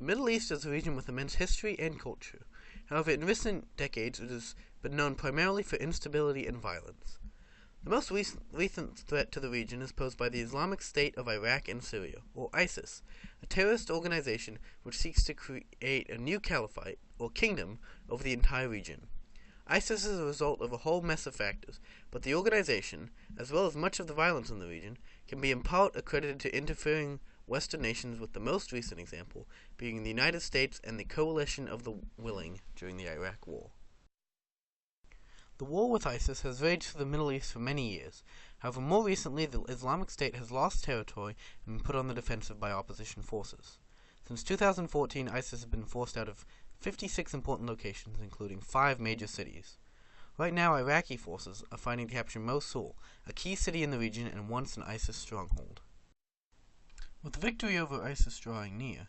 The Middle East is a region with immense history and culture. However, in recent decades it has been known primarily for instability and violence. The most recent threat to the region is posed by the Islamic State of Iraq and Syria, or ISIS, a terrorist organization which seeks to create a new caliphate, or kingdom, over the entire region. ISIS is a result of a whole mess of factors, but the organization, as well as much of the violence in the region, can be in part accredited to interfering Western nations, with the most recent example being the United States and the coalition of the willing during the Iraq War. The war with ISIS has raged through the Middle East for many years. However, more recently the Islamic State has lost territory and been put on the defensive by opposition forces. Since 2014, ISIS has been forced out of 56 important locations, including 5 major cities. Right now, Iraqi forces are fighting to capture Mosul, a key city in the region and once an ISIS stronghold. With victory over ISIS drawing near,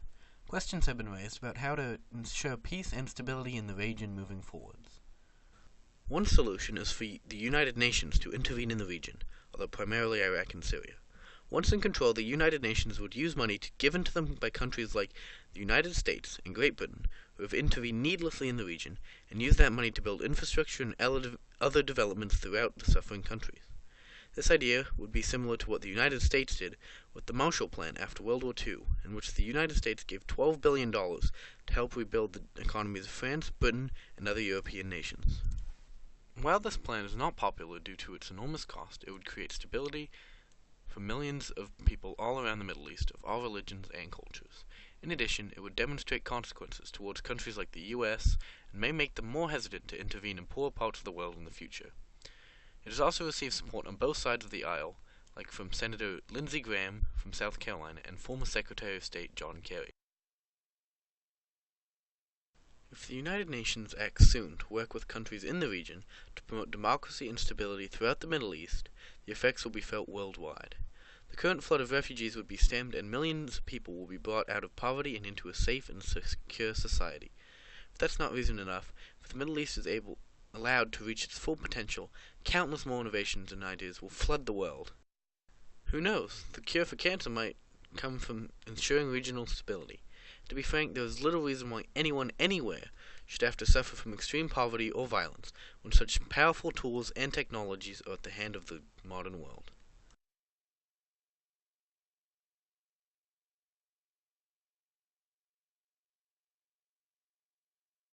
questions have been raised about how to ensure peace and stability in the region moving forwards. One solution is for the United Nations to intervene in the region, although primarily Iraq and Syria. Once in control, the United Nations would use money given to them by countries like the United States and Great Britain, who have intervened needlessly in the region, and use that money to build infrastructure and other developments throughout the suffering countries. This idea would be similar to what the United States did with the Marshall Plan after World War II, in which the United States gave $12 billion to help rebuild the economies of France, Britain, and other European nations. While this plan is not popular due to its enormous cost, it would create stability for millions of people all around the Middle East of all religions and cultures. In addition, it would demonstrate consequences towards countries like the US and may make them more hesitant to intervene in poorer parts of the world in the future. It has also received support on both sides of the aisle, like from Senator Lindsey Graham from South Carolina and former Secretary of State John Kerry. If the United Nations acts soon to work with countries in the region to promote democracy and stability throughout the Middle East, the effects will be felt worldwide. The current flood of refugees would be stemmed and millions of people will be brought out of poverty and into a safe and secure society. If that's not reason enough, if the Middle East is allowed to reach its full potential, countless more innovations and ideas will flood the world. Who knows, the cure for cancer might come from ensuring regional stability. To be frank, there is little reason why anyone anywhere should have to suffer from extreme poverty or violence when such powerful tools and technologies are at the hand of the modern world.